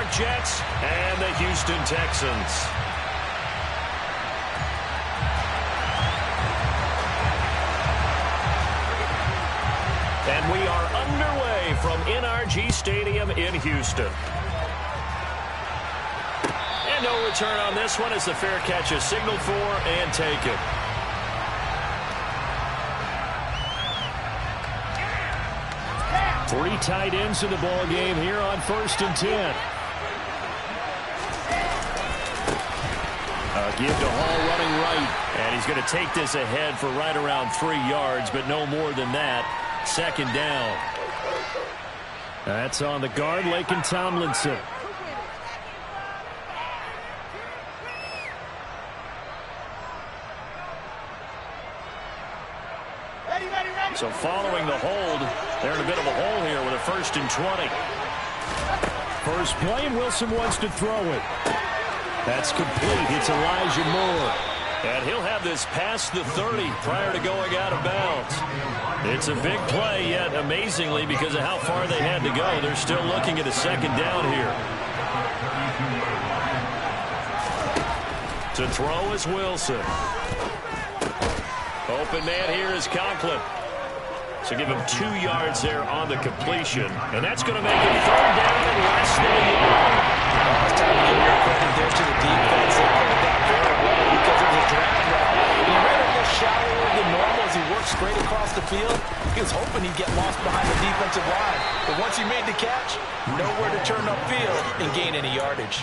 York Jets and the Houston Texans. And we are underway from NRG Stadium in Houston. And no return on this one as the fair catch is signaled for and taken. Three tight ends in the ball game here on 1st and 10. Give to Hall running right. And he's going to take this ahead for right around 3 yards, but no more than that. 2nd down. That's on the guard, Laken Tomlinson. So following the hold, they're in a bit of a hole here with a 1st and 20. First play, and Wilson wants to throw it. That's complete. It's Elijah Moore. And he'll have this past the 30 prior to going out of bounds. It's a big play, yet amazingly, because of how far they had to go, they're still looking at a 2nd down here. To throw is Wilson. Open man here is Conklin. So give him 2 yards there on the completion. And that's going to make it 3rd down and less than a yard. It's time to give your credit there to the defense. They played that very well because it was a drag route. He ran a little shallower than normal as he worked straight across the field. He was hoping he'd get lost behind the defensive line. But once he made the catch, nowhere to turn upfield and gain any yardage.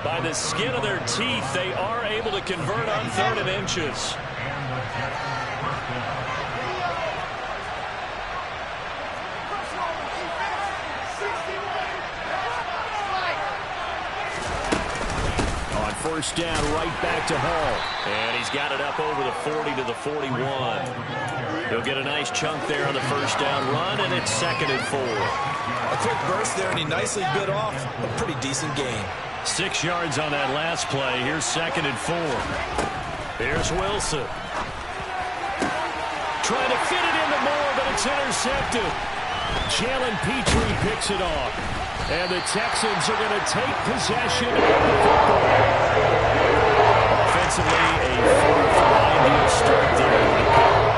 By the skin of their teeth, they are able to convert on 3rd and inches. First down, right back to Hall. And he's got it up over the 40 to the 41. He'll get a nice chunk there on the first down run, and it's 2nd and 4. A quick burst there, and he nicely bit off a pretty decent gain. 6 yards on that last play. Here's 2nd and 4. Here's Wilson. Trying to fit it into Moore, but it's intercepted. Jalen Petrie picks it off. And the Texans are going to take possession of the football. Offensively, a 4th-and-9 deal start there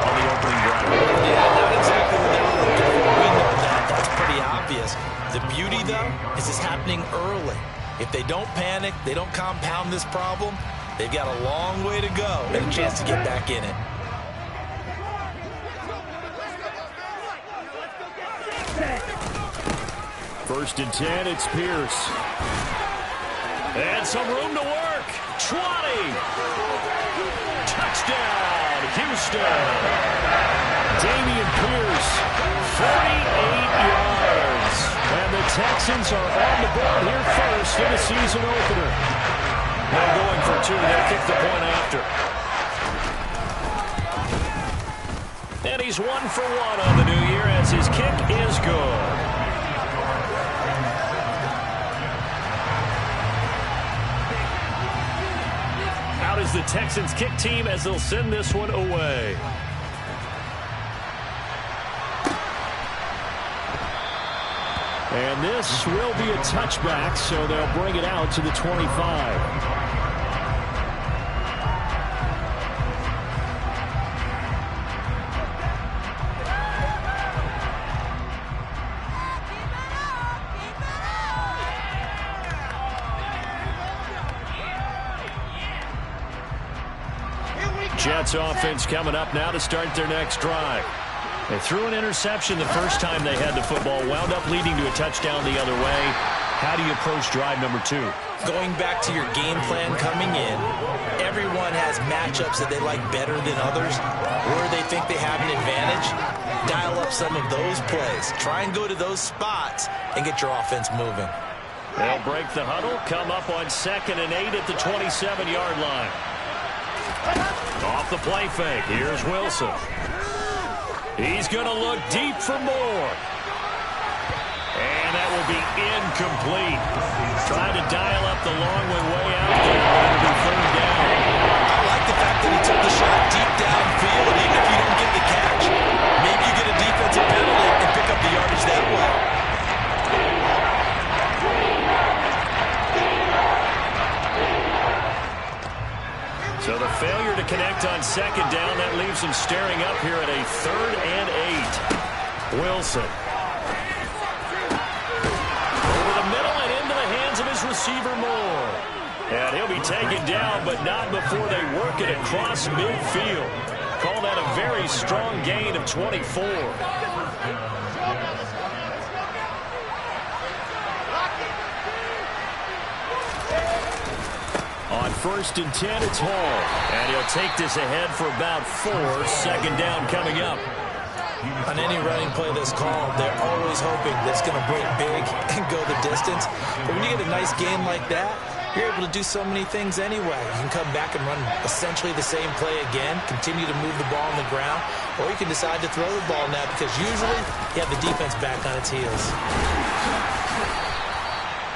on the opening drive. Yeah, not exactly what they were looking for. We know that. That's pretty obvious. The beauty, though, is it's happening early. If they don't panic, they don't compound this problem, they've got a long way to go and a chance to get back in it. First and 10, it's Pierce. And some room to work. 20. Touchdown, Houston. Damian Pierce, 48 yards. And the Texans are on the board here first in the season opener. Now going for 2, they'll kick the point after. And he's 1 for 1 on the new year as his kick is good. Out is the Texans kick team as they'll send this one away. And this will be a touchback, so they'll bring it out to the 25. Jets offense coming up now to start their next drive. They threw an interception the first time they had the football, wound up leading to a touchdown the other way. How do you approach drive number 2? Going back to your game plan coming in, everyone has matchups that they like better than others, where they think they have an advantage. Dial up some of those plays. Try and go to those spots and get your offense moving. They'll break the huddle, come up on 2nd and 8 at the 27-yard line. Off the play fake, here's Wilson. He's going to look deep for Moore. And that will be incomplete. Trying to dial up the long one way out there, but it'll be 3rd down. I like the fact that he took the shot deep downfield. Even if you don't get the catch, maybe you get a defensive penalty and pick up the yardage that way. to connect on second down. That leaves him staring up here at a 3rd and 8. Wilson. Over the middle and into the hands of his receiver, Moore. And he'll be taken down, but not before they work it across midfield. Call that a very strong gain of 24. On 1st and 10, it's Hall. And he'll take this ahead for about 4. 2nd down coming up. On any running play that's called, they're always hoping that it's going to break big and go the distance. But when you get a nice game like that, you're able to do so many things anyway. You can come back and run essentially the same play again, continue to move the ball on the ground, or you can decide to throw the ball now because usually you have the defense back on its heels.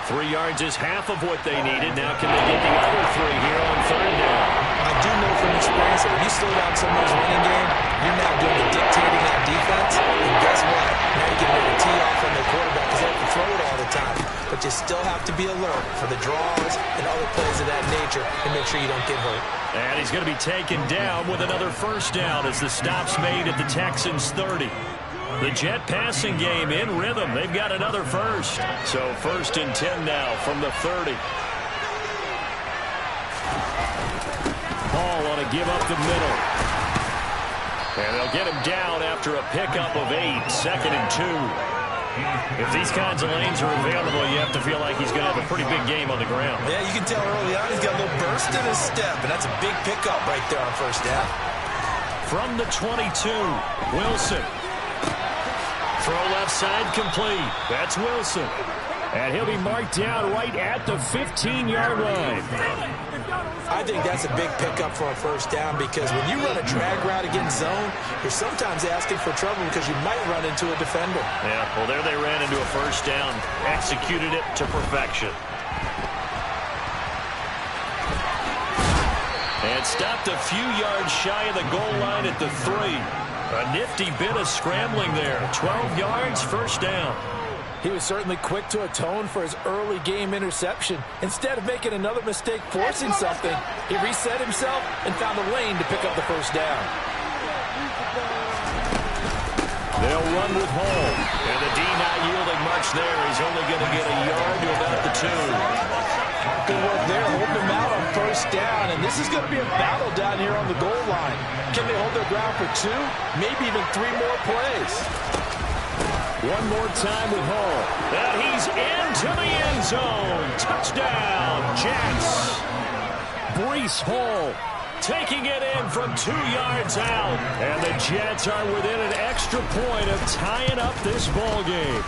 3 yards is half of what they needed. Now can they get the other 3 here on 3rd down? I do know from experience that when you slow down someone's running game, you're now doing the dictating that defense. And guess what? Now you're getting ready to tee off on their quarterback because they have to throw it all the time. But you still have to be alert for the draws and other plays of that nature and make sure you don't get hurt. And he's going to be taken down with another 1st down as the stop's made at the Texans' 30. The Jet passing game in rhythm. They've got another 1st. So 1st and 10 now from the 30. Hall on a give up the middle. And they'll get him down after a pickup of 8. 2nd and 2. If these kinds of lanes are available, you have to feel like he's going to have a pretty big game on the ground. Yeah, you can tell early on he's got a little burst in his step, and that's a big pickup right there on 1st down. From the 22, Wilson. Throw left side complete. That's Wilson. And he'll be marked down right at the 15-yard line. I think that's a big pickup for a 1st down because when you run a drag route against zone, you're sometimes asking for trouble because you might run into a defender. Yeah, well, there they ran into a 1st down. Executed it to perfection. And stopped a few yards shy of the goal line at the 3. A nifty bit of scrambling there. 12 yards, 1st down. He was certainly quick to atone for his early game interception. Instead of making another mistake forcing something, he reset himself and found a lane to pick up the 1st down. They'll run with Hall. And the D not yielding much there. He's only going to get a yard to about the 2. Good work there, holding him out on 1st down, and this is going to be a battle down here on the goal line. Can they hold their ground for 2, maybe even 3 more plays? One more time with Hall. And he's into the end zone. Touchdown, Jets. Breece Hall taking it in from 2 yards out. And the Jets are within an extra point of tying up this ball game.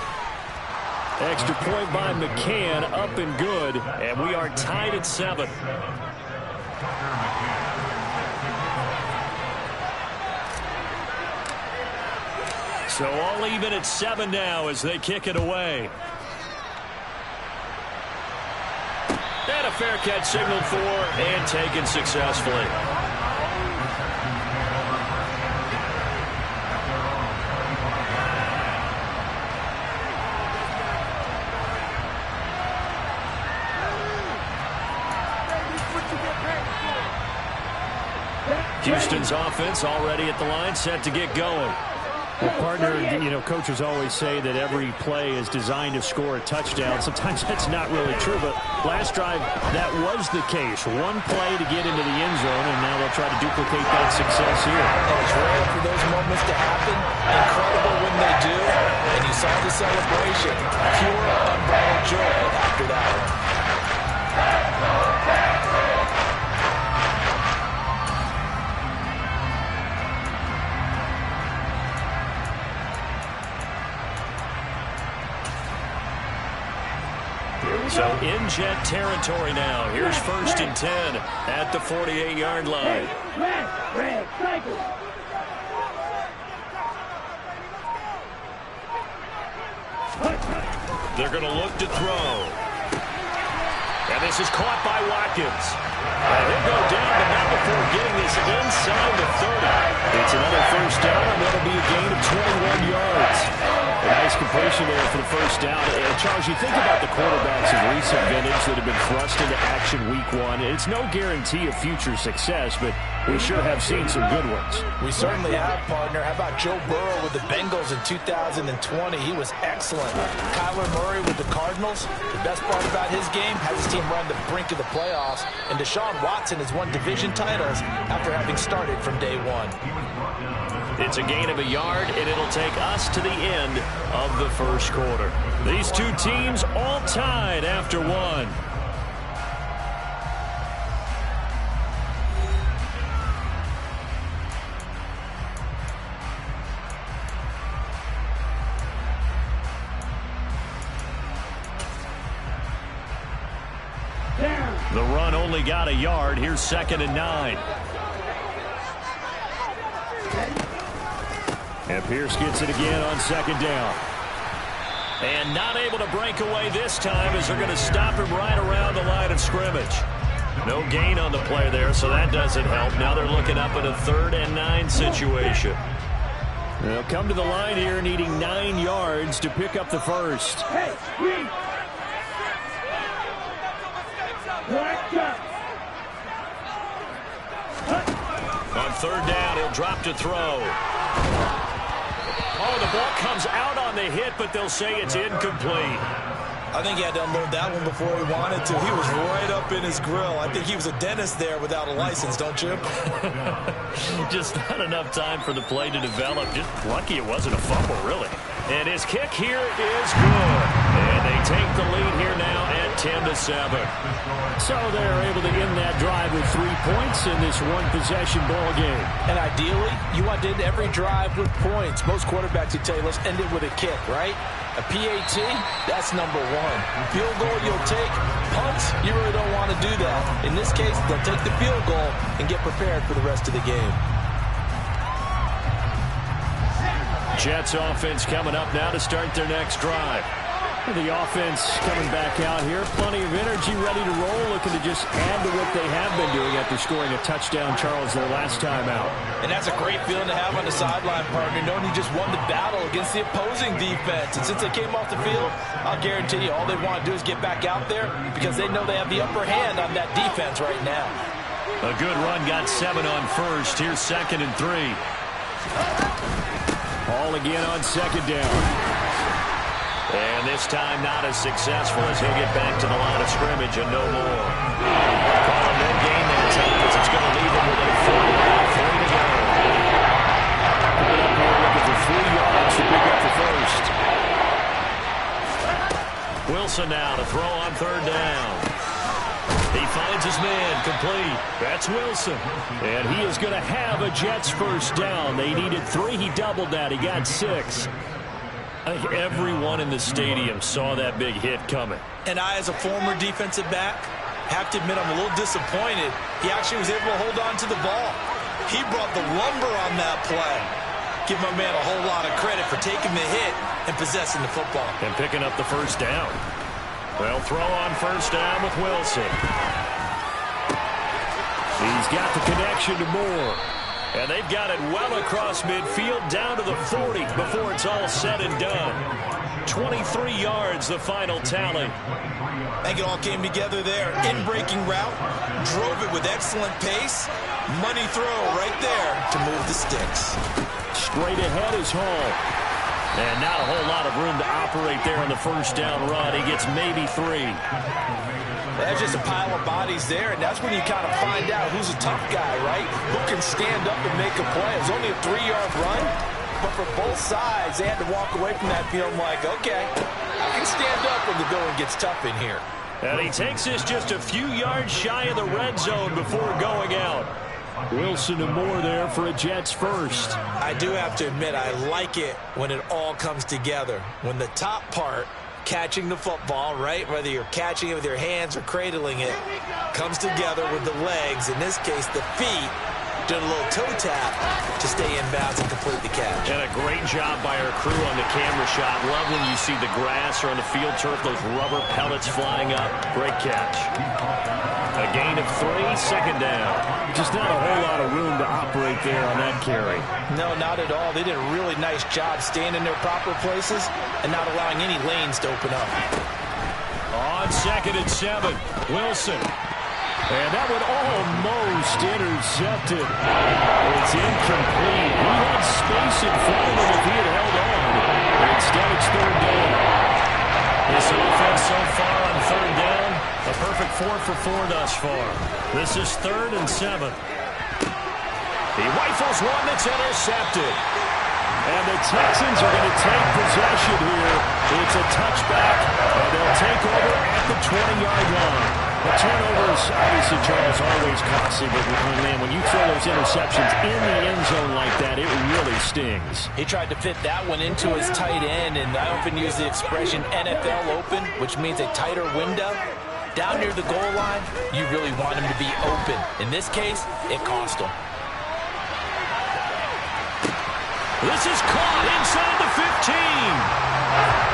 Extra point by McCann, up and good, and we are tied at 7. So all even at 7 now as they kick it away. And a fair catch signaled for and taken successfully. Houston's offense already at the line, set to get going. Well, partner, you know, coaches always say that every play is designed to score a touchdown. Sometimes that's not really true, but last drive, that was the case. One play to get into the end zone, and now they'll try to duplicate that success here. And it's rare for those moments to happen. Incredible when they do. And you saw the celebration. Pure, unbridled joy after that one. So in Jet territory now. Here's 1st and 10 at the 48-yard line. They're going to look to throw. And this is caught by Watkins. And he'll go down, but not before getting this inside the 30. It's another 1st down, and that'll be a gain of 21 yards. Nice completion there for the first down. And Charles, you think about the quarterbacks of recent vintage that have been thrust into action week one. It's no guarantee of future success, but we sure have seen some good ones. We certainly have, partner. How about Joe Burrow with the Bengals in 2020? He was excellent. Kyler Murray with the Cardinals. The best part about his game has his team run the brink of the playoffs. And Deshaun Watson has won division titles after having started from day one. It's a gain of a yard, and it'll take us to the end of the first quarter. These two teams all tied after one. The run only got a yard. Here's 2nd and 9. And Pierce gets it again on 2nd down. And not able to break away this time as they're going to stop him right around the line of scrimmage. No gain on the play there, so that doesn't help. Now they're looking up at a 3rd and 9 situation. They'll come to the line here needing 9 yards to pick up the first. On 3rd down, he'll drop to throw. Oh, the ball comes out on the hit, but they'll say it's incomplete. I think he had to unload that one before he wanted to. He was right up in his grill. I think he was a dentist there without a license, don't you? Just not enough time for the play to develop. Just lucky it wasn't a fumble, really. And his kick here is good. And they take the lead here now at 10-7. So they're able to end that drive with 3 points in this one-possession ball game. And ideally, you want to end every drive with points. Most quarterbacks would tell you, let's end it with a kick, right? A PAT, that's number 1. Field goal, you'll take. Punts, you really don't want to do that. In this case, they'll take the field goal and get prepared for the rest of the game. Jets offense coming up now to start their next drive. The offense coming back out here. Plenty of energy, ready to roll, looking to just add to what they have been doing after scoring a touchdown, Charles, their last time out. And that's a great feeling to have on the sideline, partner, knowing you just won the battle against the opposing defense. And since they came off the field, I'll guarantee you all they want to do is get back out there because they know they have the upper hand on that defense right now. A good run, got 7 on first. Here's 2nd and 3. Ball again on 2nd down. And this time not as successful as he'll get back to the line of scrimmage and no more. Call no gain that time as it's going to leave him with a 3 to go. Coming up here looking for 3 yards to pick up the first. Wilson now to throw on 3rd down. He finds his man, complete. That's Wilson. And he is going to have a Jets first down. They needed 3. He doubled that. He got 6. I think everyone in the stadium saw that big hit coming. And I, as a former defensive back, have to admit I'm a little disappointed. He actually was able to hold on to the ball. He brought the lumber on that play. Give my man a whole lot of credit for taking the hit and possessing the football. And picking up the first down. Well, throw on 1st down with Wilson. He's got the connection to Moore. And they've got it well across midfield down to the 40 before it's all said and done. 23 yards, the final tally. I think it all came together there. In-breaking route, drove it with excellent pace. Money throw right there to move the sticks. Straight ahead is Hall. And not a whole lot of room to operate there on the first down run. He gets maybe 3. That's just a pile of bodies there, and that's when you kind of find out who's a tough guy, right? Who can stand up and make a play. It was only a 3-yard run, but for both sides, they had to walk away from that feeling like, okay, I can stand up when the going gets tough in here. And he takes this just a few yards shy of the red zone before going out. Wilson and Moore there for a Jets first. I do have to admit, I like it when it all comes together. When the top part, catching the football, right, whether you're catching it with your hands or cradling it, comes together with the legs, in this case the feet, doing a little toe tap to stay in bounds and complete the catch. And a great job by our crew on the camera shot. Love when you see the grass or on the field turf, those rubber pellets flying up. Great catch. A gain of 3, second down. Just not a whole lot of room to operate there on that carry. No, not at all. They did a really nice job staying in their proper places and not allowing any lanes to open up. On 2nd and 7, Wilson. And that one almost intercepted. It's incomplete. He had space in front of him if he had held on. Instead, it's 3rd down. This offense so far on 3rd down, a perfect 4 for 4 thus far. This is 3rd and 7. He rifles one that's intercepted. And the Texans are going to take possession here. It's a touchback, and they'll take over at the 20-yard line. The turnovers, obviously, Charles, always costly, but man, when you throw those interceptions in the end zone like that, it really stings. He tried to fit that one into his tight end, and I often use the expression NFL open, which means a tighter window. Down near the goal line, you really want him to be open. In this case, it cost him. This is caught inside the 15.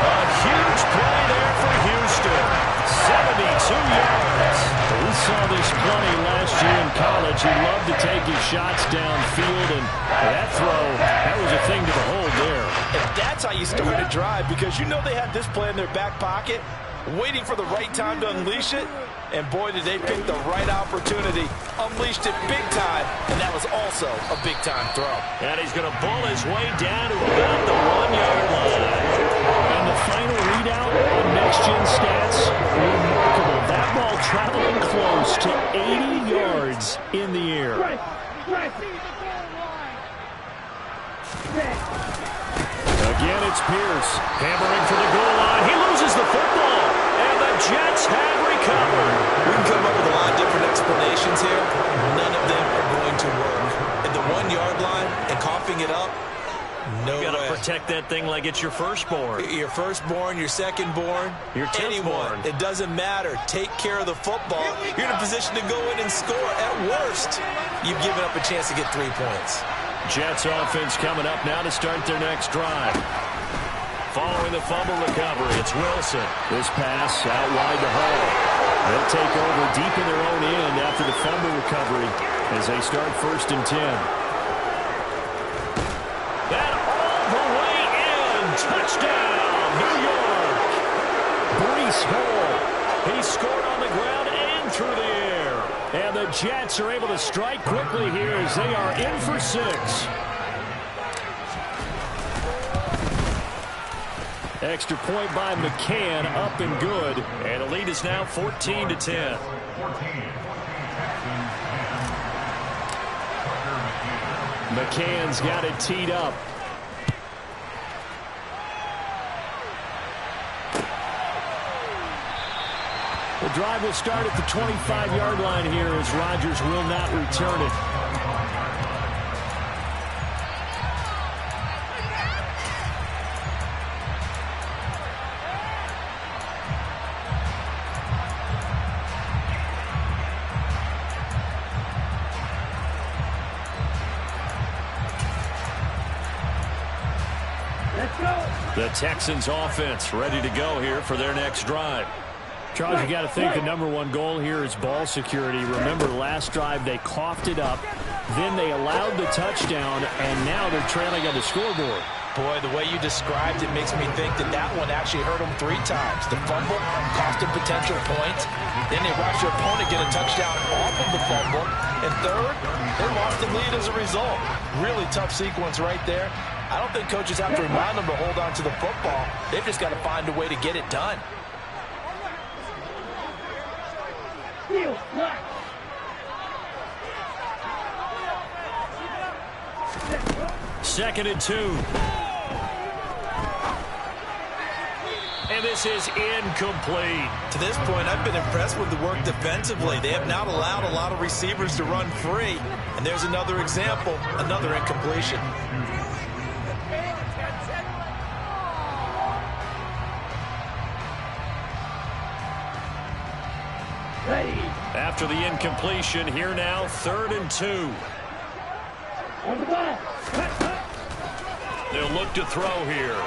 A huge play there for Houston. 72 yards. We saw this plenty last year in college. He loved to take his shots downfield, and that throw, that was a thing to behold there. And that's how you start a drive, because you know they had this play in their back pocket, waiting for the right time to unleash it. And boy, did they pick the right opportunity. Unleashed it big time, and that was also a big-time throw. And he's going to bull his way down to about the 1-yard line. And the final readout on next-gen stats, remarkable. That ball traveling close to 80 yards in the air. Again, it's Pierce. Hammering for the goal line. He loses the football. And the Jets have recovered. We can come up with a lot of different explanations here. None of them are going to work. At the 1-yard line and coughing it up, no way. You got to protect that thing like it's your firstborn. Your firstborn, your secondborn, your anyone. It doesn't matter. Take care of the football. You're in a position to go in and score. At worst, you've given up a chance to get 3 points. Jets offense coming up now to start their next drive. Following the fumble recovery, it's Wilson. This pass out wide to Hall. They'll take over deep in their own end after the fumble recovery as they start 1st and 10. That all the way in. Touchdown, New York. Breece Hall. He scored on the ground and through the air. And the Jets are able to strike quickly here as they are in for 6. Extra point by McCann, up and good. And the lead is now 14-10. McCann's got it teed up. The drive will start at the 25-yard line here as Rodgers will not return it. The Texans offense ready to go here for their next drive. Charles, you got to think the #1 goal here is ball security. Remember, last drive they coughed it up, then they allowed the touchdown, and now they're trailing on the scoreboard. Boy, the way you described it makes me think that that one actually hurt them 3 times. The fumble cost them potential points. Then they watched their opponent get a touchdown off of the fumble. And third, they lost the lead as a result. Really tough sequence right there. I don't think coaches have to remind them to hold on to the football. They've just got to find a way to get it done. Second and 2. And this is incomplete. To this point, I've been impressed with the work defensively. They have not allowed a lot of receivers to run free. And there's another example, another incompletion. After the incompletion, here now, 3rd and 2. They'll look to throw here.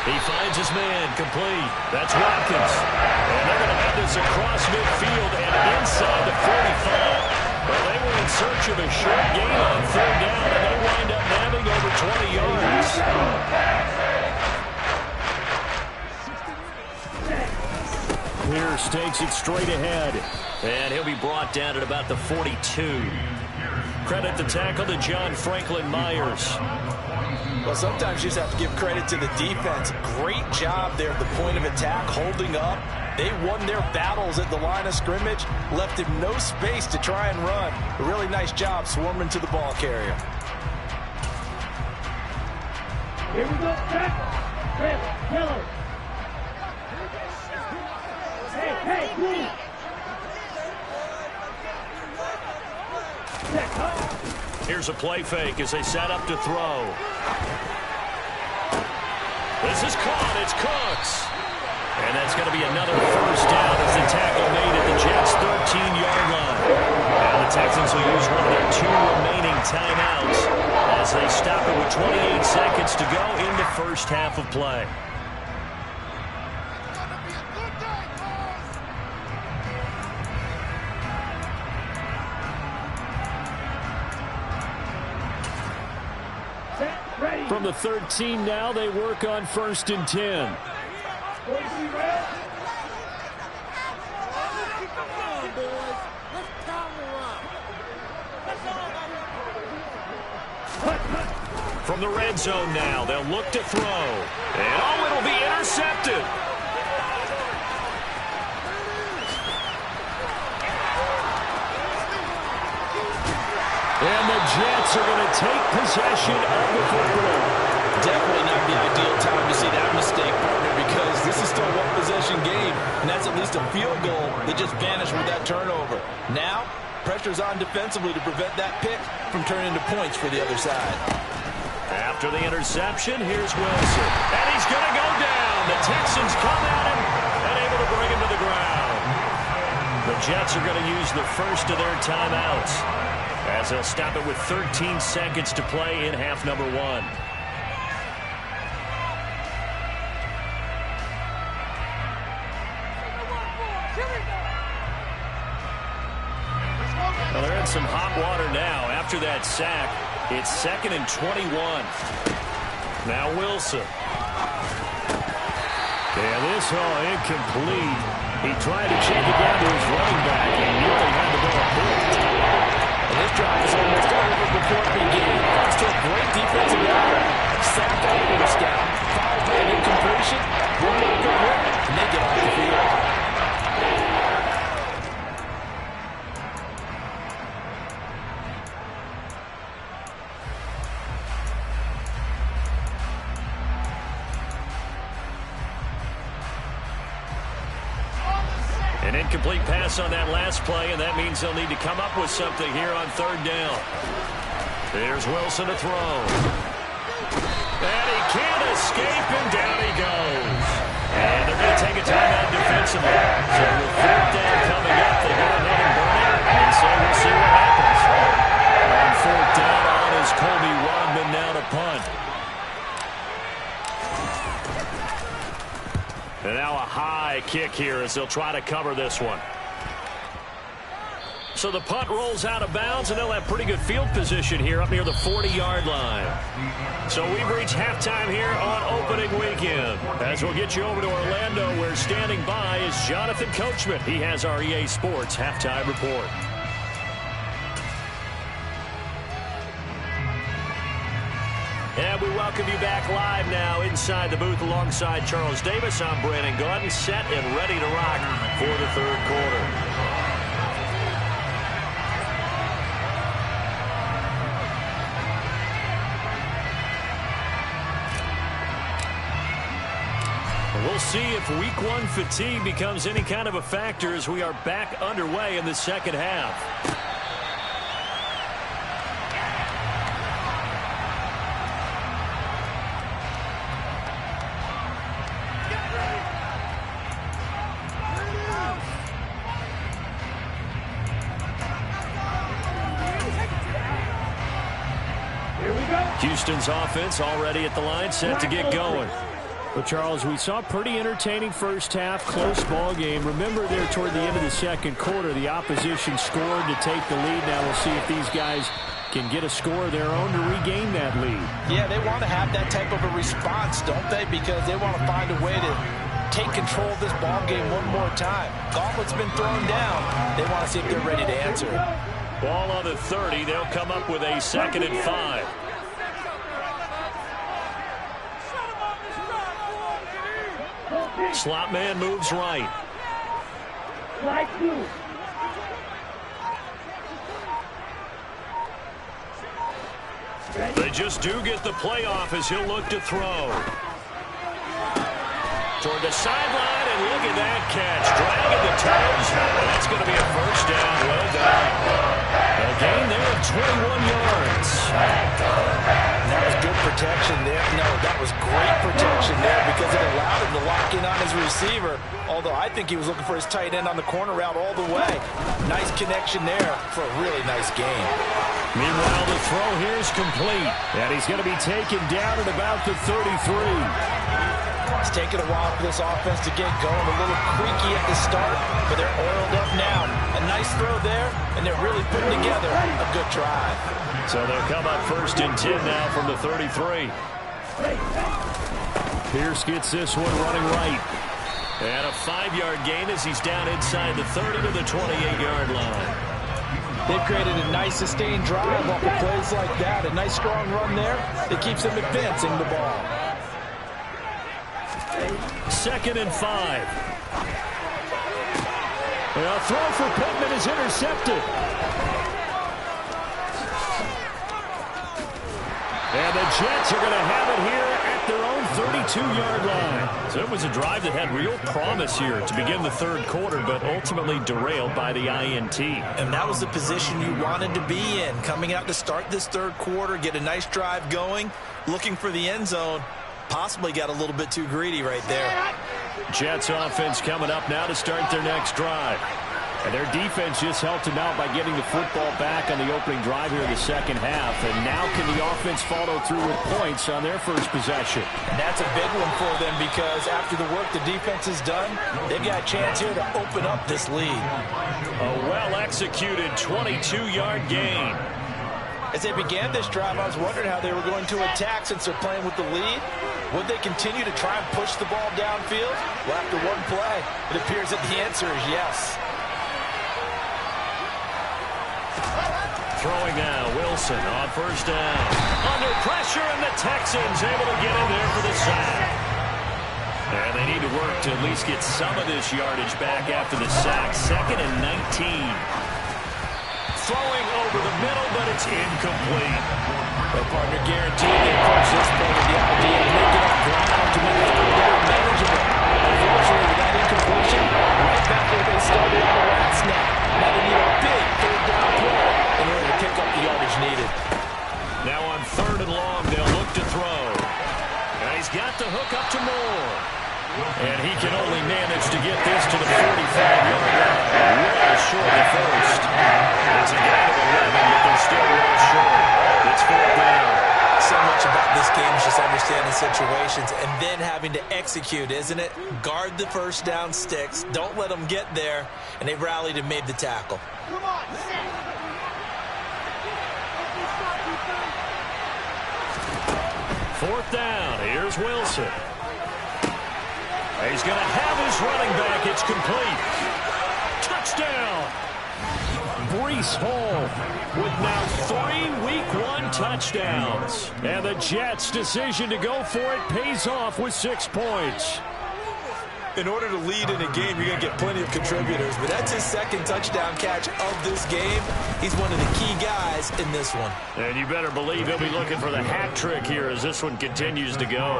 He finds his man, complete. That's Watkins. And they're going to have this across midfield and a short gain on third down, and they wind up nabbing over 20 yards. Pierce takes it straight ahead, and he'll be brought down at about the 42. Credit the tackle to John Franklin Myers. Well, sometimes you just have to give credit to the defense. Great job there at the point of attack, holding up. They won their battles at the line of scrimmage, left him no space to try and run. A really nice job swarming to the ball carrier. Here we go, back. Red, yellow. Hey, blue. Here's a play fake as they set up to throw. This is caught. It's Cooks. And that's going to be another first down as the tackle made at the Jets' 13-yard line. Now the Texans will use one of their 2 remaining timeouts as they stop it with 28 seconds to go in the first half of play. From the 13 now, they work on 1st and 10. From the red zone now, they'll look to throw. And it'll be intercepted. And the Jets are going to take possession of the football. Definitely not the ideal time to see that mistake, partner, because this is still a one-possession game, and that's at least a field goal that just vanished with that turnover. Now, pressure's on defensively to prevent that pick from turning into points for the other side. After the interception, here's Wilson. And he's going to go down. The Texans come at him and able to bring him to the ground. The Jets are going to use the first of their timeouts as they'll stop it with 13 seconds to play in half number 1. Well, they're in some hot water now after that sack. It's 2nd and 21. Now Wilson. Yeah, this incomplete. He tried to check it down to his running back and nearly had the ball picked. And this drive is almost over before it began. Thanks to a great defensive effort. Sack over the scout. 5-man incompletion. One more good hit, and they get off the field. An incomplete pass on that last play, and that means they'll need to come up with something here on 3rd down. There's Wilson to throw. And he can't escape, and down he goes. And they're going to take a timeout defensively. So with 4th down coming up, they go ahead and burn it, and so we'll see what happens. On 4th down on is Colby Rodman now to punt. And now a high kick here as they'll try to cover this one. So the punt rolls out of bounds, and they'll have pretty good field position here up near the 40-yard line. So we've reached halftime here on opening weekend. As we'll get you over to Orlando, where standing by is Jonathan Coachman. He has our EA Sports halftime report. And we welcome you back live now inside the booth alongside Charles Davis. I'm Brandon Gaudin, set and ready to rock for the 3rd quarter. We'll see if week 1 fatigue becomes any kind of a factor as we are back underway in the second half. Houston's offense already at the line, set to get going. Well, Charles, we saw a pretty entertaining first half, close ball game. Remember there toward the end of the second quarter, the opposition scored to take the lead. Now we'll see if these guys can get a score of their own to regain that lead. Yeah, they want to have that type of a response, don't they? Because they want to find a way to take control of this ball game one more time. Gauntlet's been thrown down. They want to see if they're ready to answer it. Ball on the 30. They'll come up with a 2nd and 5. Slot man moves right. Slide 2. They just do get the playoff as he'll look to throw. Toward the sideline, and look at that catch. Dragging the toes. That's going to be a first down. Well done. A gain there of 21 yards. That was good protection there. No, that was great protection there because it allowed him to lock in on his receiver. Although I think he was looking for his tight end on the corner route all the way. Nice connection there for a really nice gain. Meanwhile, the throw here is complete. And he's going to be taken down at about the 33. It's taken a while for this offense to get going. A little creaky at the start, but they're oiled up now. A nice throw there, and they're really putting together a good drive. So they'll come up 1st and 10 now from the 33. Pierce gets this one running right. And a 5-yard gain as he's down inside the 30 to the 28-yard line. They've created a nice sustained drive off of plays like that. A nice strong run there that keeps them advancing the ball. 2nd and 5. A throw for Pittman is intercepted. And the Jets are going to have it here at their own 32-yard line. So it was a drive that had real promise here to begin the third quarter, but ultimately derailed by the INT. And that was the position you wanted to be in. Coming out to start this third quarter, get a nice drive going, looking for the end zone. Possibly got a little bit too greedy right there. Jets offense coming up now to start their next drive. And their defense just helped them out by getting the football back on the opening drive here in the second half. And now can the offense follow through with points on their first possession? And that's a big one for them because after the work the defense has done, they've got a chance here to open up this lead. A well-executed 22-yard gain. As they began this drive, I was wondering how they were going to attack since they're playing with the lead. Would they continue to try and push the ball downfield? Well, after one play, it appears that the answer is yes. Throwing now, Wilson on 1st down. Under pressure, and the Texans able to get in there for the sack. And they need to work to at least get some of this yardage back after the sack. 2nd and 19. Throwing over the middle, but it's incomplete. The partner guaranteed they approach this point with the idea of making up ground to make the third down manageable. Unfortunately, with that incompletion, right back where they started on the last snap. Now they need a big third down play in order to pick up the yardage needed. Now on 3rd and long, they'll look to throw. And he's got the hook up to Moore. And he can only manage to get this to the 45-yard line. Well short the first. It's a gain of 11, but they're still well short. It's 4th down. So much about this game is just understanding situations and then having to execute, isn't it? Guard the first down sticks. Don't let them get there. And they rallied and made the tackle. Come on. 4th down. Here's Wilson. He's going to have his running back. It's complete. Touchdown. Breece Hall with now 3 Week 1 touchdowns. And the Jets' decision to go for it pays off with 6 points. In order to lead in a game, you're going to get plenty of contributors. But that's his 2nd touchdown catch of this game. He's one of the key guys in this one. And you better believe he'll be looking for the hat trick here as this one continues to go.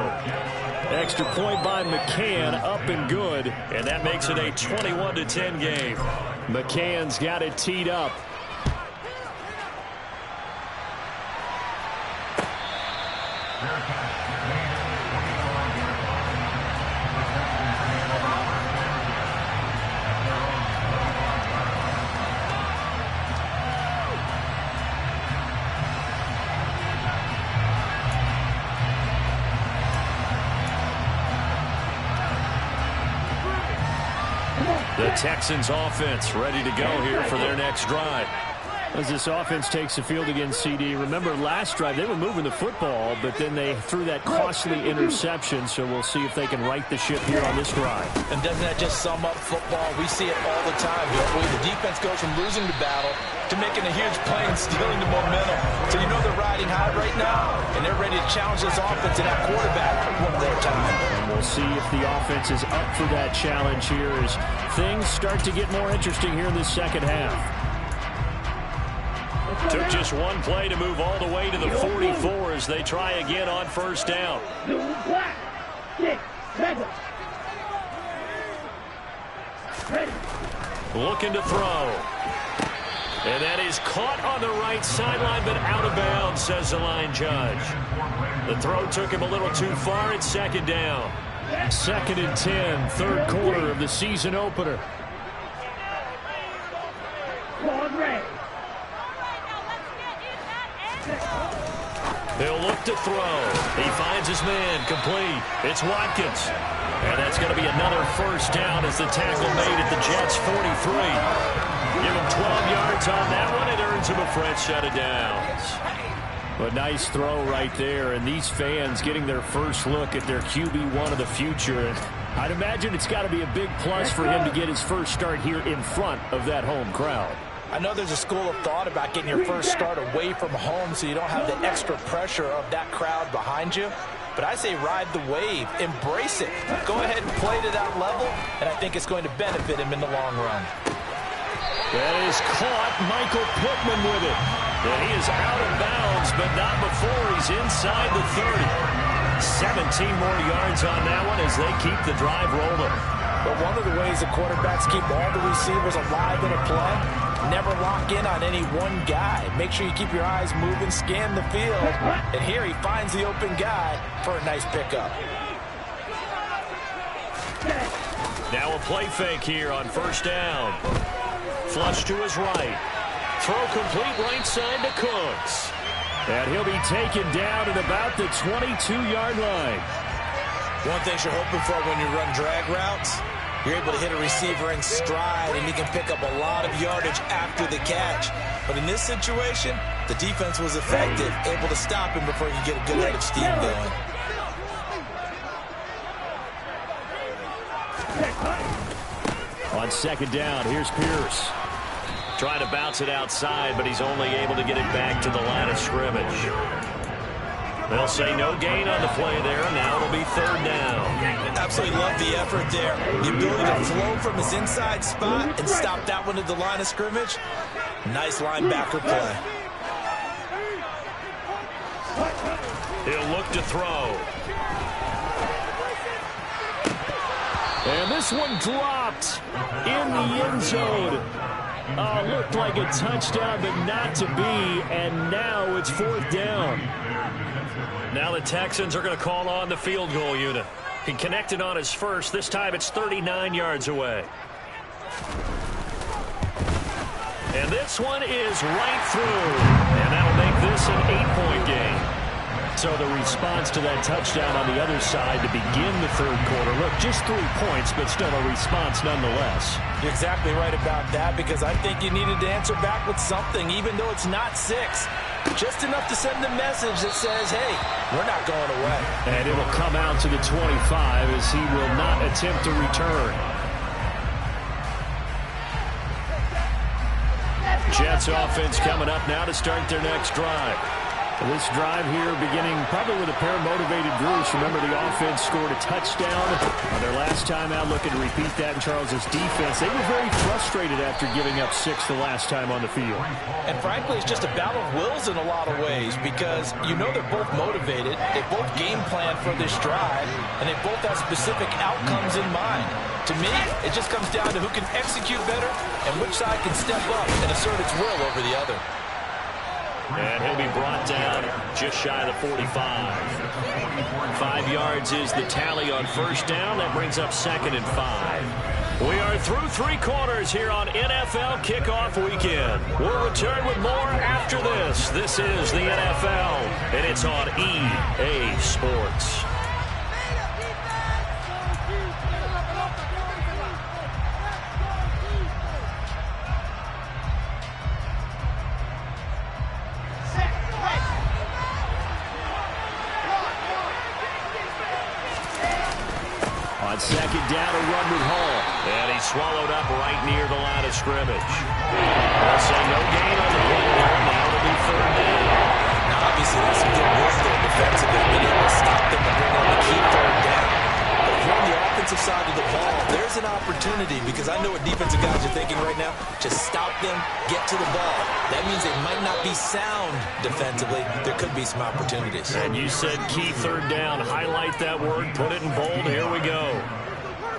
Extra point by McCann, up and good. And that makes it a 21-10 game. McCann's got it teed up. The Texans offense ready to go here for their next drive. As this offense takes the field against CD, remember last drive they were moving the football, but then they threw that costly interception, so we'll see if they can right the ship here on this drive. And doesn't that just sum up football? We see it all the time, don't we? The defense goes from losing the battle to making a huge play and stealing the momentum. So you know they're riding high right now, and they're ready to challenge this offense and that quarterback one more time. And we'll see if the offense is up for that challenge here as things start to get more interesting here in this second half. Took just one play to move all the way to the 44 as they try again on first down. Looking to throw. And that is caught on the right sideline, but out of bounds, says the line judge. The throw took him a little too far. It's second down. 2nd and 10, third quarter of the season opener. He'll look to throw. He finds his man complete. It's Watkins. And that's going to be another first down as the tackle made at the Jets' 43. Give him 12 yards on that one. It earns him a fresh set of downs. A nice throw right there, and these fans getting their first look at their QB1 of the future. And I'd imagine it's got to be a big plus for him to get his first start here in front of that home crowd. I know there's a school of thought about getting your first start away from home so you don't have the extra pressure of that crowd behind you. But I say ride the wave. Embrace it. Go ahead and play to that level, and I think it's going to benefit him in the long run. That is caught. Michael Pittman with it. And he is out of bounds, but not before he's inside the 30. 17 more yards on that one as they keep the drive rolling. But one of the ways the quarterbacks keep all the receivers alive in a play, never lock in on any one guy. Make sure you keep your eyes moving, scan the field. And here he finds the open guy for a nice pickup. Now a play fake here on first down. Flush to his right. Throw complete right side to Cooks. And he'll be taken down at about the 22-yard line. One thing you're hoping for when you run drag routes, you're able to hit a receiver in stride, and you can pick up a lot of yardage after the catch. But in this situation, the defense was effective, able to stop him before he could get a good head of steam going. On second down, here's Pierce. Trying to bounce it outside, but he's only able to get it back to the line of scrimmage. They'll say no gain on the play there. Now it'll be third down. Absolutely love the effort there. The ability to flow from his inside spot and stop that one at the line of scrimmage. Nice linebacker play. He'll look to throw. And this one dropped in the end zone. Looked like a touchdown, but not to be. And now it's fourth down. Now the Texans are going to call on the field goal unit. He connected on his first. This time it's 39 yards away. And this one is right through. And that'll make this an 8-point game. So the response to that touchdown on the other side to begin the third quarter. Look, just 3 points, but still a response nonetheless. You're exactly right about that, because I think you needed to answer back with something, even though it's not 6. Just enough to send a message that says, hey, we're not going away. And it'll come out to the 25 as he will not attempt to return. Jets offense coming up now to start their next drive. This drive here beginning probably with a pair of motivated Bruce. Remember, the offense scored a touchdown on their last time out. Looking to repeat that in Charles's defense. They were very frustrated after giving up 6 the last time on the field. And frankly, it's just a battle of wills in a lot of ways, because you know they're both motivated. They both game plan for this drive, and they both have specific outcomes in mind. To me, it just comes down to who can execute better and which side can step up and assert its will over the other. And he'll be brought down just shy of the 45. 5 yards is the tally on first down. That brings up 2nd and 5. We are through 3 quarters here on NFL Kickoff Weekend. We'll return with more after this. This is the NFL, and it's on EA Sports. down to run with Hall. And he's swallowed up right near the line of scrimmage. They'll say no gain on the play there. Now it'll be third down. Now, obviously, that's some good work there defensively. Being able to stop them and bring on the key third down. But if you're on the offensive side of the ball, there's an opportunity, because I know what defensive guys are thinking right now. Just stop them, get to the ball. That means they might not be sound defensively. There could be some opportunities. And you said key third down. Highlight that word. Put it in bold. Here we go.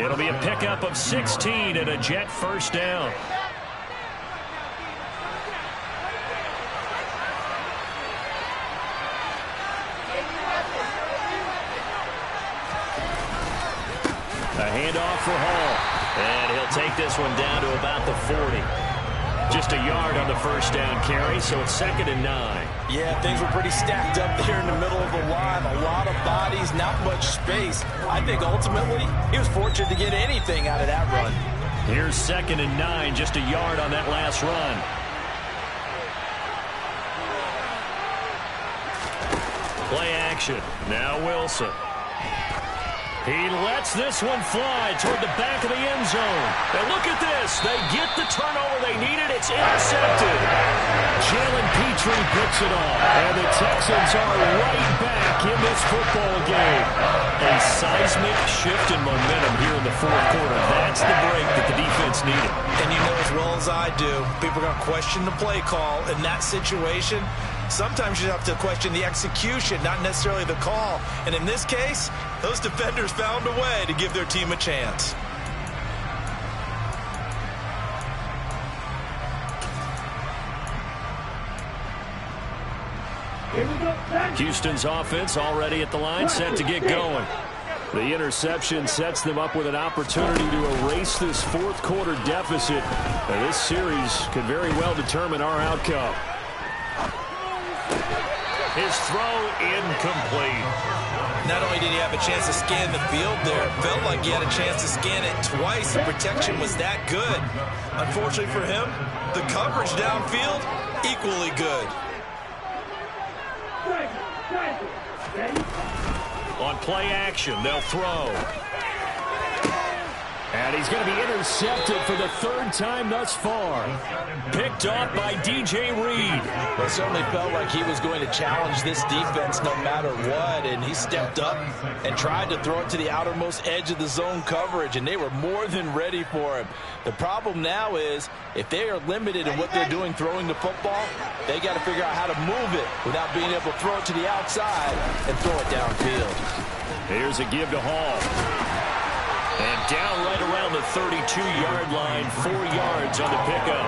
It'll be a pickup of 16 and a Jet first down. A handoff for Hall. And he'll take this one down to about the 40. Just a yard on the first down carry, so it's 2nd and 9. Yeah, things were pretty stacked up there in the middle of the line. A lot of bodies, not much space. I think ultimately he was fortunate to get anything out of that run. Here's 2nd and 9, just a yard on that last run. Play action. Now Wilson. He lets this one fly toward the back of the end zone. And look at this. They get the turnover they needed. It's intercepted. Jalen Petrie picks it off. And the Texans are right back in this football game. A seismic shift in momentum here in the fourth quarter. That's the break that the defense needed. And you know as well as I do, people are going to question the play call in that situation. Sometimes you have to question the execution, not necessarily the call. And in this case, those defenders found a way to give their team a chance. Houston's offense already at the line, set to get going. The interception sets them up with an opportunity to erase this fourth quarter deficit. Now, this series could very well determine our outcome. His throw incomplete. Not only did he have a chance to scan the field there, it felt like he had a chance to scan it twice. The protection was that good. Unfortunately for him, the coverage downfield, equally good. On play action, they'll throw. And he's going to be intercepted for the third time thus far. Picked off by DJ Reed. Well, it certainly felt like he was going to challenge this defense no matter what, and he stepped up and tried to throw it to the outermost edge of the zone coverage, and they were more than ready for him. The problem now is if they are limited in what they're doing throwing the football, they got to figure out how to move it without being able to throw it to the outside and throw it downfield. Here's a give to Hall. And down right around the 32-yard line, 4 yards on the pickup.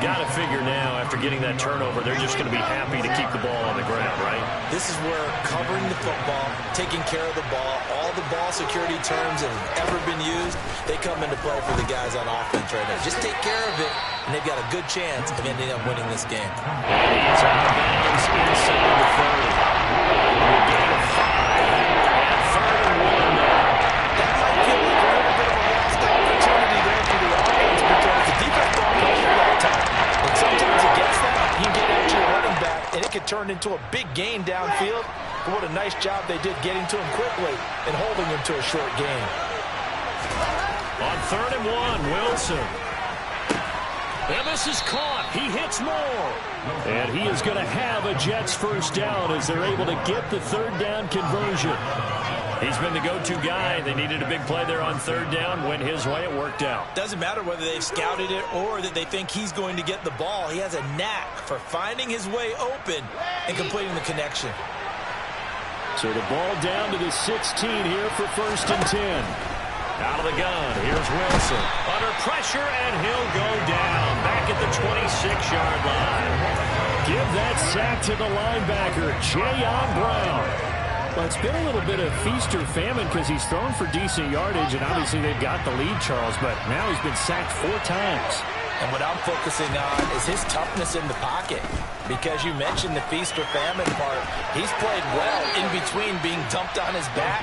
Got to figure now, after getting that turnover, they're just going to be happy to keep the ball on the ground, right? This is where covering the football, taking care of the ball, all the ball security terms that have ever been used, they come into play for the guys on offense right now. Just take care of it, and they've got a good chance of ending up winning this game. And he's out of bounds inside the 30. A gain of 5. And 3rd and 1 now. That might feel like a little bit of a lost opportunity there for the offense, because the defense don't pressure all the time. And sometimes against that, you can get out your running back, and it could turn into a big gain downfield. But what a nice job they did getting to him quickly and holding him to a short gain. On 3rd and 1, Wilson. And this is caught. He hits more. And he is going to have a Jets first down as they're able to get the third down conversion. He's been the go-to guy. They needed a big play there on 3rd down. Went his way. It worked out. Doesn't matter whether they've scouted it or that they think he's going to get the ball. He has a knack for finding his way open and completing the connection. So the ball down to the 16 here for 1st and 10. Out of the gun, here's Wilson. Under pressure, and he'll go down. Back at the 26-yard line. Give that sack to the linebacker, Jayon Brown. Well, it's been a little bit of feast or famine because he's thrown for decent yardage, and obviously they've got the lead, Charles, but now he's been sacked 4 times. And what I'm focusing on is his toughness in the pocket. Because you mentioned the feast or famine part. He's played well in between being dumped on his back.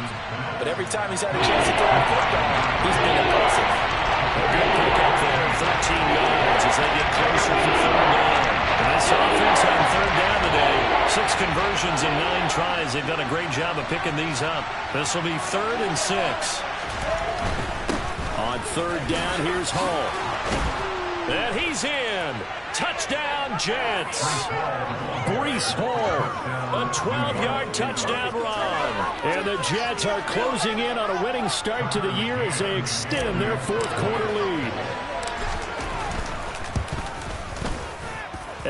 But every time he's had a chance to throw a football, he's been impressive. A good pickup there, 13 yards as they get closer to 3rd down. And this offense on 3rd down today, 6 conversions in 9 tries. They've done a great job of picking these up. This will be 3rd and 6. On third down, here's Hall. And he's in. Touchdown, Jets. Breece Hall, a 12-yard touchdown run. And the Jets are closing in on a winning start to the year as they extend their fourth-quarter lead.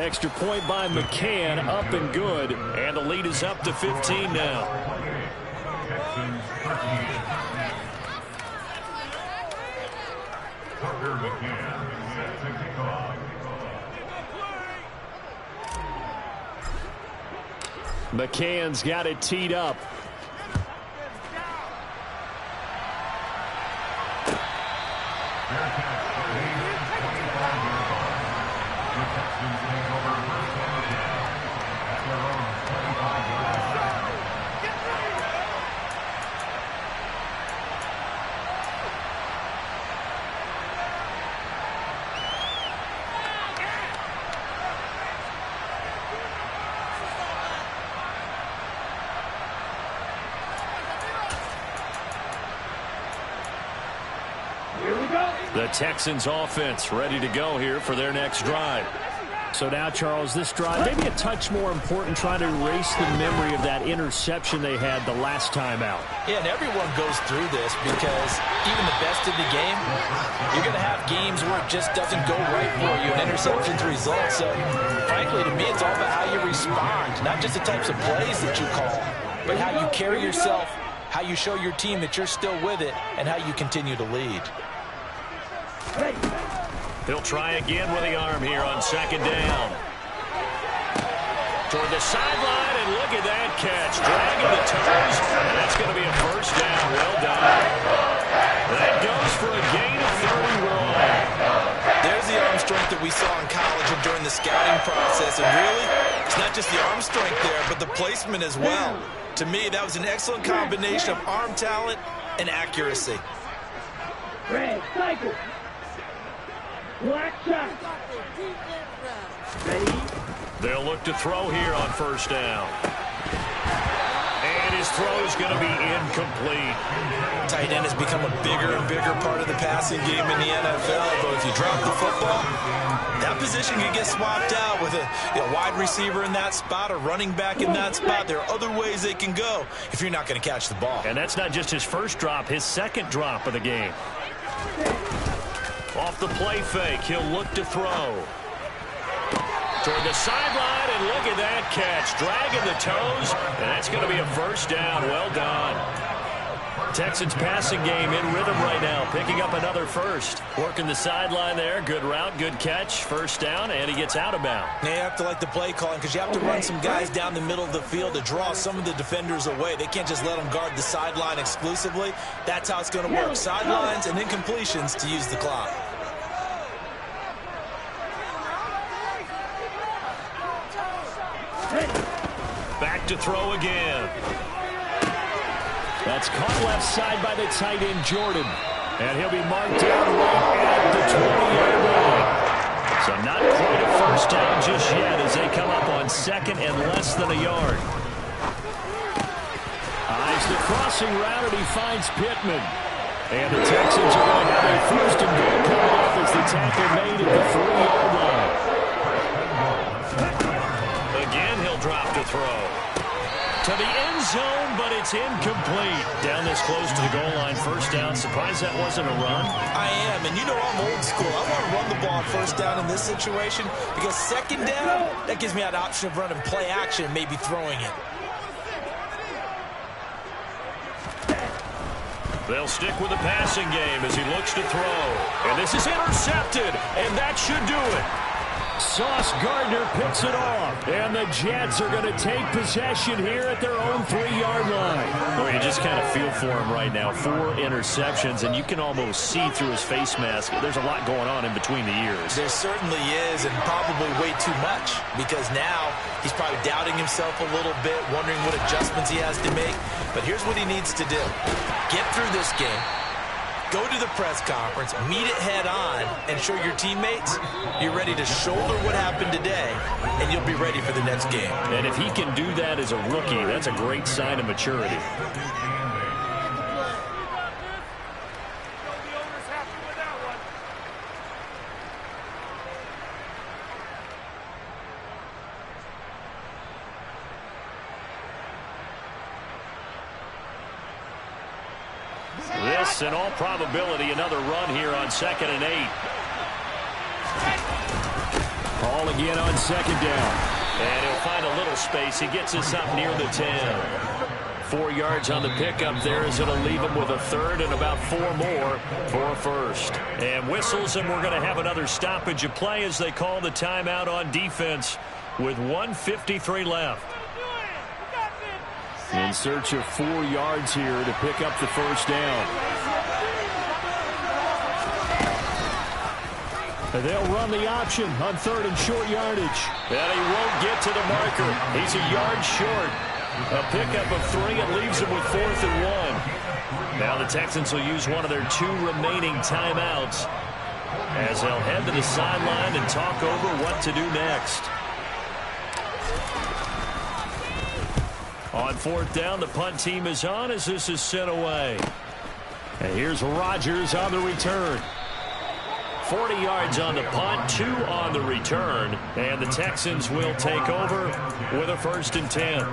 Extra point by McCann, up and good. And the lead is up to 15 now. McCann's got it teed up. The Texans offense ready to go here for their next drive. So now, Charles, this drive maybe a touch more important, trying to erase the memory of that interception they had the last time out. Yeah, and everyone goes through this because even the best in the game, you're going to have games where it just doesn't go right for you and interceptions result. So, frankly, to me, it's all about how you respond, not just the types of plays that you call, but how you carry yourself, how you show your team that you're still with it, and how you continue to lead. He'll try again with the arm here on second down. Toward the sideline, and look at that catch. Dragging the toes, and that's going to be a first down. Well done. That goes for a gain of 31. There's the arm strength that we saw in college and during the scouting process. And really, it's not just the arm strength there, but the placement as well. To me, that was an excellent combination of arm talent and accuracy. Red, cycle. Black shot. Ready? They'll look to throw here on first down. And his throw is going to be incomplete. Tight end has become a bigger and bigger part of the passing game in the NFL. But if you drop the football, that position can get swapped out with a wide receiver in that spot, a running back in that spot. There are other ways they can go if you're not going to catch the ball. And that's not just his first drop, his second drop of the game. Off the play fake, he'll look to throw. Toward the sideline, and look at that catch. Dragging the toes, and that's going to be a first down. Well done. Texans passing game in rhythm right now, picking up another first. Working the sideline there. Good route, good catch. First down, and he gets out of bounds. Now you have to like the play calling because you have to run some guys down the middle of the field to draw some of the defenders away. They can't just let them guard the sideline exclusively. That's how it's going to work. Sidelines and then completions to use the clock. Back to throw again. That's caught left side by the tight end, Jordan. And he'll be marked down right at the 20-yard line. So not quite a first down just yet as they come up on second and less than a yard. Eyes the crossing route, and he finds Pittman. And the Texans are going to have a first and goal coming up as the tackle made at the 3-yard line. Again, he'll drop to throw. To the end zone, but it's incomplete. Down this close to the goal line, first down. Surprised that wasn't a run? I am, and you know I'm old school. I want to run the ball on first down in this situation because second down, that gives me that option of running play action and maybe throwing it. They'll stick with the passing game as he looks to throw. And this is intercepted, and that should do it. Sauce Gardner picks it off, and the Jets are going to take possession here at their own 3-yard line. Boy, you just kind of feel for him right now. 4 interceptions, and you can almost see through his face mask. There's a lot going on in between the ears. There certainly is, and probably way too much, because now he's probably doubting himself a little bit, wondering what adjustments he has to make. But here's what he needs to do. Get through this game. Go to the press conference, meet it head on, and show your teammates you're ready to shoulder what happened today, and you'll be ready for the next game. And if he can do that as a rookie, that's a great sign of maturity. pass. In all probability, another run here on 2nd and 8. Ball again on 2nd down. And he'll find a little space. He gets us up near the 10. 4 yards on the pickup there as it'll leave him with a 3rd and about 4 more for a 1st. And whistles, and we're going to have another stoppage of play as they call the timeout on defense with 1:53 left. In search of 4 yards here to pick up the 1st down. They'll run the option on 3rd and short yardage. And he won't get to the marker. He's a yard short. A pickup of 3 and leaves him with 4th and 1. Now the Texans will use one of their 2 remaining timeouts as they'll head to the sideline and talk over what to do next. On 4th down, the punt team is on as this is sent away. And here's Rodgers on the return. 40 yards on the punt, 2 on the return, and the Texans will take over with a 1st and 10.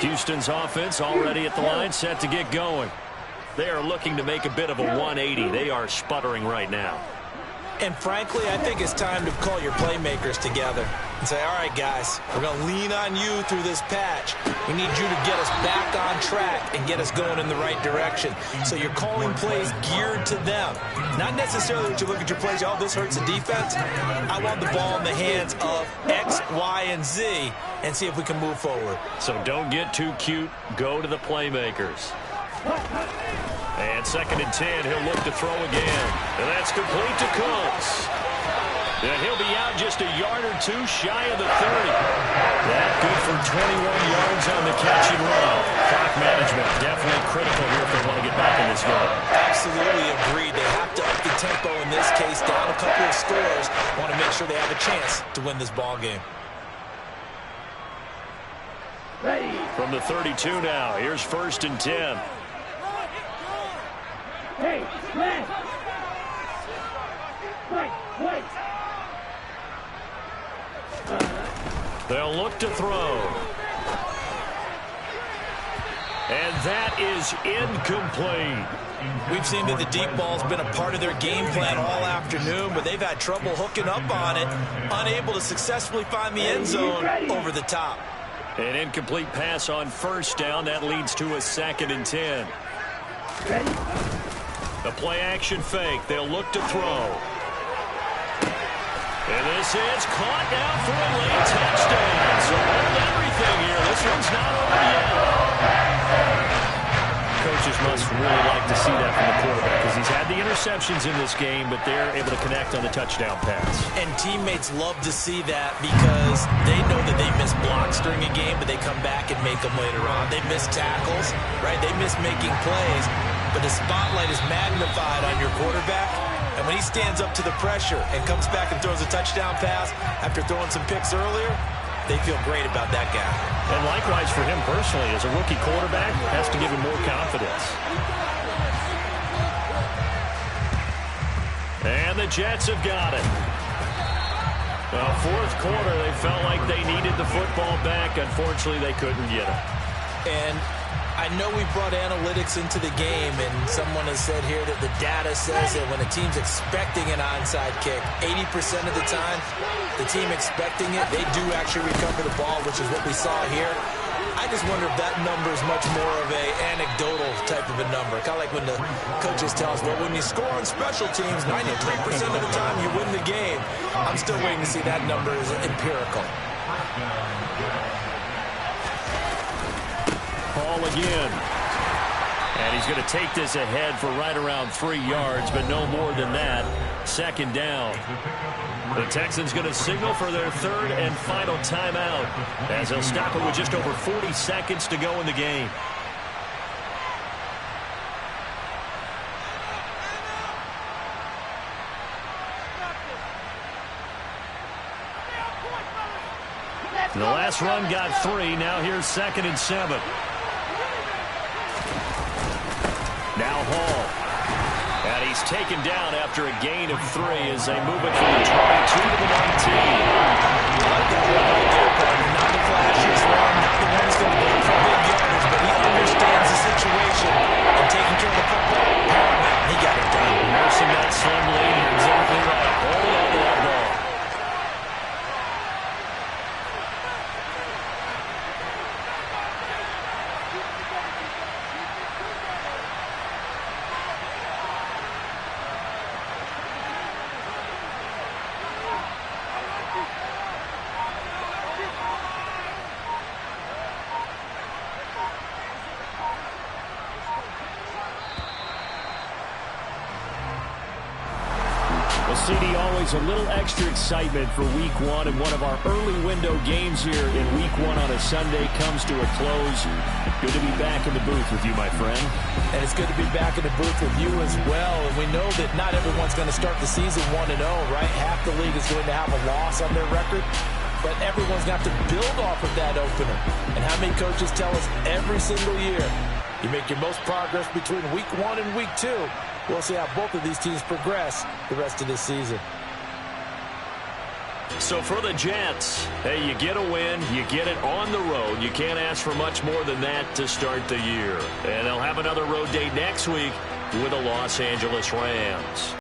Houston's offense already at the line, set to get going. They are looking to make a bit of a 180. They are sputtering right now. And frankly, I think it's time to call your playmakers together and say, all right, guys, we're going to lean on you through this patch. We need you to get us back on track and get us going in the right direction. So you're calling plays geared to them. Not necessarily that you look at your plays, oh, this hurts the defense. I want the ball in the hands of X, Y, and Z and see if we can move forward. So don't get too cute. Go to the playmakers. And 2nd and 10, he'll look to throw again. And that's complete to Cooks. And he'll be out just a yard or 2 shy of the 30. That good for 21 yards on the catch and run. Clock management definitely critical here if they want to get back in this game. Absolutely agreed. They have to up the tempo in this case, down a couple of scores. Want to make sure they have a chance to win this ball game. From the 32 now, here's 1st and 10. Hey, man! Wait! They'll look to throw. And that is incomplete. We've seen that the deep ball's been a part of their game plan all afternoon, but they've had trouble hooking up on it, unable to successfully find the end zone over the top. An incomplete pass on 1st down. That leads to a 2nd and 10. The play-action fake. They'll look to throw. And this is caught now for a late touchdown. So hold everything here. This one's not over yet. Coaches must really like to see that from the quarterback because he's had the interceptions in this game, but they're able to connect on the touchdown pass. And teammates love to see that because they know that they miss blocks during a game, but they come back and make them later on. They miss tackles, right? They miss making plays. But the spotlight is magnified on your quarterback, and when he stands up to the pressure and comes back and throws a touchdown pass after throwing some picks earlier, they feel great about that guy. And likewise for him personally, as a rookie quarterback, has to give him more confidence. And the Jets have got it. Well, 4th quarter, they felt like they needed the football back. Unfortunately, they couldn't get it. And I know we brought analytics into the game, and someone has said here that the data says that when a team's expecting an onside kick, 80% of the time, the team expecting it, they do actually recover the ball, which is what we saw here. I just wonder if that number is much more of a anecdotal type of a number. Kind of like when the coaches tell us, well, when you score on special teams, 93% of the time you win the game. I'm still waiting to see that number is empirical. Ball again. And he's going to take this ahead for right around 3 yards, but no more than that. 2nd down. The Texans going to signal for their 3rd and final timeout as they'll stop it with just over 40 seconds to go in the game. The last run got 3. Now here's 2nd and 7. Now Hall. And he he's taken down after a gain of 3 as they move it from the 22 to the 19. Like that run right there, partner. Not the flashiest run, not the one that's going to go for big yards, but he understands the situation and taking care of the football. Paramount, he got it done. Nursing that slim lead, you're exactly right. Hold on to that ball. Well, CD, always a little extra excitement for Week 1, and one of our early window games here in Week 1 on a Sunday comes to a close. Good to be back in the booth with you, my friend. And it's good to be back in the booth with you as well. And we know that not everyone's going to start the season 1-0, right? Half the league is going to have a loss on their record. But everyone's got to build off of that opener. And how many coaches tell us every single year, you make your most progress between Week 1 and Week 2. We'll see how both of these teams progress the rest of this season. So for the Jets, hey, you get a win, you get it on the road. You can't ask for much more than that to start the year. And they'll have another road day next week with the Los Angeles Rams.